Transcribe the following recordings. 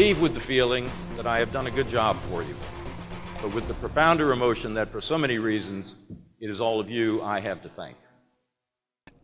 leave with the feeling that I have done a good job for you, but with the profounder emotion that for so many reasons, it is all of you I have to thank.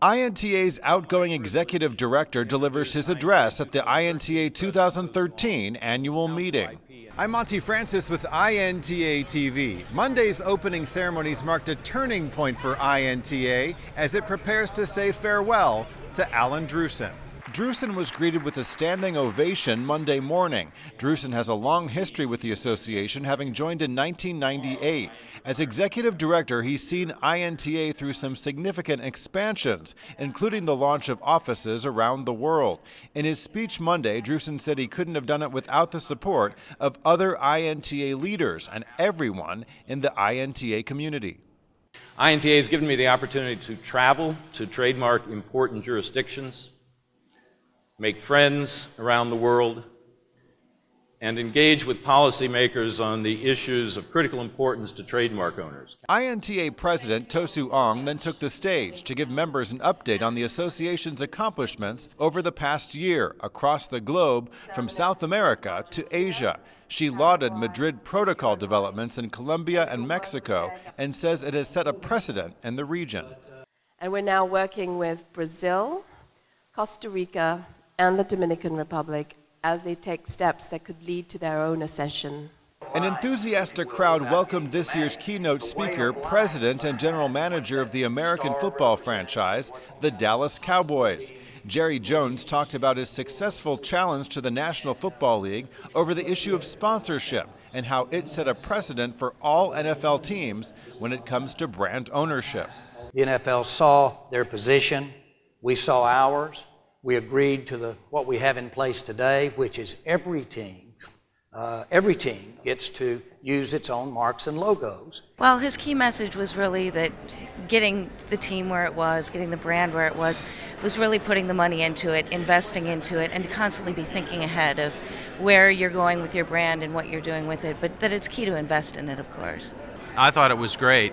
INTA's outgoing executive director delivers his address at the INTA 2013 annual meeting. I'm Monty Francis with INTA TV. Monday's opening ceremonies marked a turning point for INTA as it prepares to say farewell to Alan Drewsen. Drewsen was greeted with a standing ovation Monday morning. Drewsen has a long history with the association, having joined in 1998. As executive director, he's seen INTA through some significant expansions, including the launch of offices around the world. In his speech Monday, Drewsen said he couldn't have done it without the support of other INTA leaders and everyone in the INTA community. INTA has given me the opportunity to travel to trademark important jurisdictions, make friends around the world, and engage with policymakers on the issues of critical importance to trademark owners. INTA President Tosu Ong then took the stage to give members an update on the association's accomplishments over the past year across the globe from South America to Asia. She lauded Madrid Protocol developments in Colombia and Mexico and says it has set a precedent in the region. And we're now working with Brazil, Costa Rica, and the Dominican Republic as they take steps that could lead to their own accession. An enthusiastic crowd welcomed this year's keynote speaker, President and General Manager of the American football franchise, the Dallas Cowboys. Jerry Jones talked about his successful challenge to the National Football League over the issue of sponsorship and how it set a precedent for all NFL teams when it comes to brand ownership. The NFL saw their position, we saw ours. We agreed to what we have in place today, which is every team gets to use its own marks and logos. Well, his key message was really that getting the team where it was, getting the brand where it was really putting the money into it, investing into it, and to constantly be thinking ahead of where you're going with your brand and what you're doing with it, but that it's key to invest in it, of course. I thought it was great.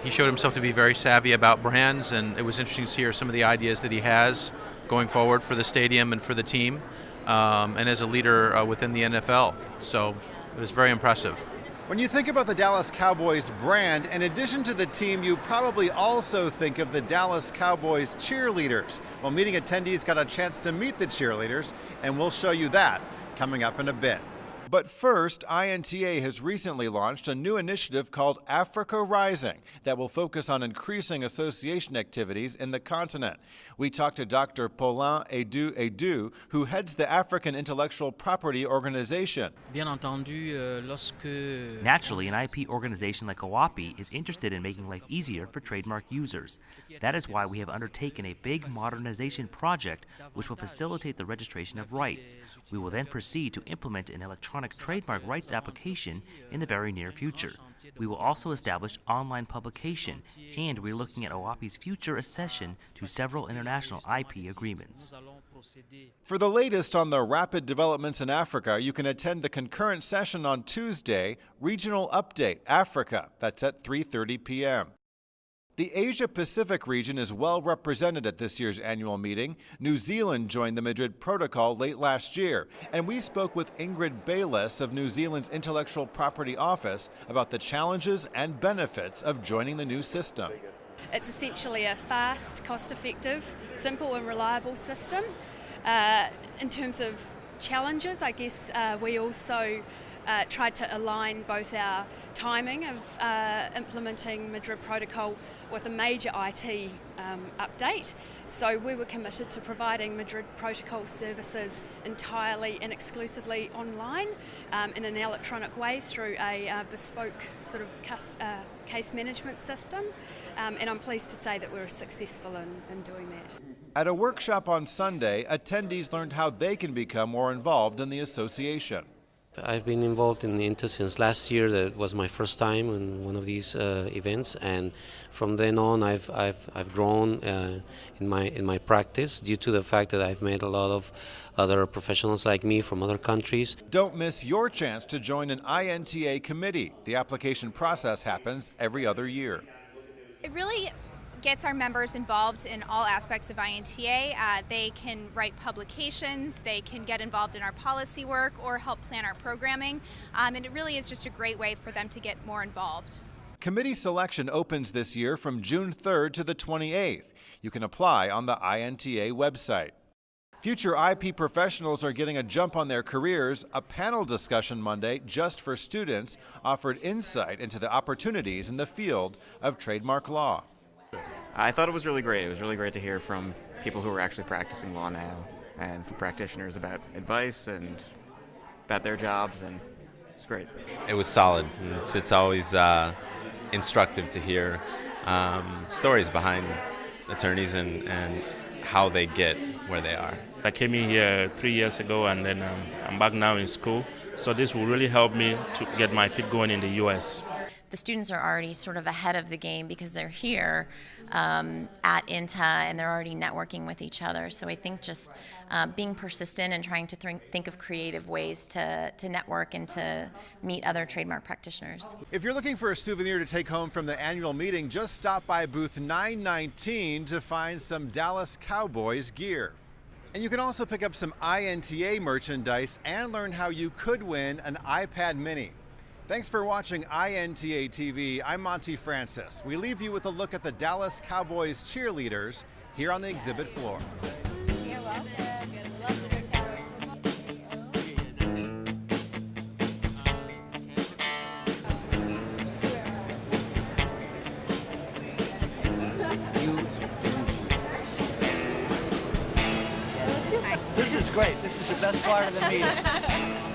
He showed himself to be very savvy about brands, and it was interesting to hear some of the ideas that he has going forward for the stadium and for the team, and as a leader within the NFL. So it was very impressive. When you think about the Dallas Cowboys brand, in addition to the team, you probably also think of the Dallas Cowboys cheerleaders. Well, meeting attendees got a chance to meet the cheerleaders, and we'll show you that coming up in a bit. But first, INTA has recently launched a new initiative called Africa Rising that will focus on increasing association activities in the continent. We talked to Dr. Paulin Edu, who heads the African Intellectual Property Organization. Naturally, an IP organization like OAPI is interested in making life easier for trademark users. That is why we have undertaken a big modernization project which will facilitate the registration of rights. We will then proceed to implement an electronic trademark rights application in the very near future. We will also establish online publication, and we're looking at OAPI's future accession to several international IP agreements. For the latest on the rapid developments in Africa, you can attend the concurrent session on Tuesday, Regional Update Africa. That's at 3:30 p.m. The Asia-Pacific region is well represented at this year's annual meeting. New Zealand joined the Madrid Protocol late last year, and we spoke with Ingrid Bayliss of New Zealand's Intellectual Property Office about the challenges and benefits of joining the new system. It's essentially a fast, cost-effective, simple and reliable system. In terms of challenges, I guess we also tried to align both our timing of implementing Madrid Protocol with a major IT update. So we were committed to providing Madrid Protocol services entirely and exclusively online in an electronic way through a bespoke sort of case management system. And I'm pleased to say that we were successful in doing that. At a workshop on Sunday, attendees learned how they can become more involved in the association. I've been involved in INTA since last year. That was my first time in one of these events, and from then on, I've grown in my practice due to the fact that I've met a lot of other professionals like me from other countries. Don't miss your chance to join an INTA committee. The application process happens every other year. It really gets our members involved in all aspects of INTA. They can write publications, they can get involved in our policy work or help plan our programming, and it really is just a great way for them to get more involved. Committee selection opens this year from June 3rd to the 28th. You can apply on the INTA website. Future IP professionals are getting a jump on their careers. A panel discussion Monday just for students offered insight into the opportunities in the field of trademark law. I thought it was really great. It was really great to hear from people who are actually practicing law now and from practitioners about advice and about their jobs, and it's great. It was solid. It's always instructive to hear stories behind attorneys and how they get where they are. I came in here 3 years ago, and then I'm back now in school. So this will really help me to get my feet going in the U.S. The students are already sort of ahead of the game because they're here at INTA and they're already networking with each other. So I think just being persistent and trying to think of creative ways to network and to meet other trademark practitioners. If you're looking for a souvenir to take home from the annual meeting, just stop by booth 919 to find some Dallas Cowboys gear. And you can also pick up some INTA merchandise and learn how you could win an iPad mini. Thanks for watching INTA TV. I'm Monty Francis. We leave you with a look at the Dallas Cowboys cheerleaders here on the exhibit floor. You're welcome. This is great. This is the best part of the meeting.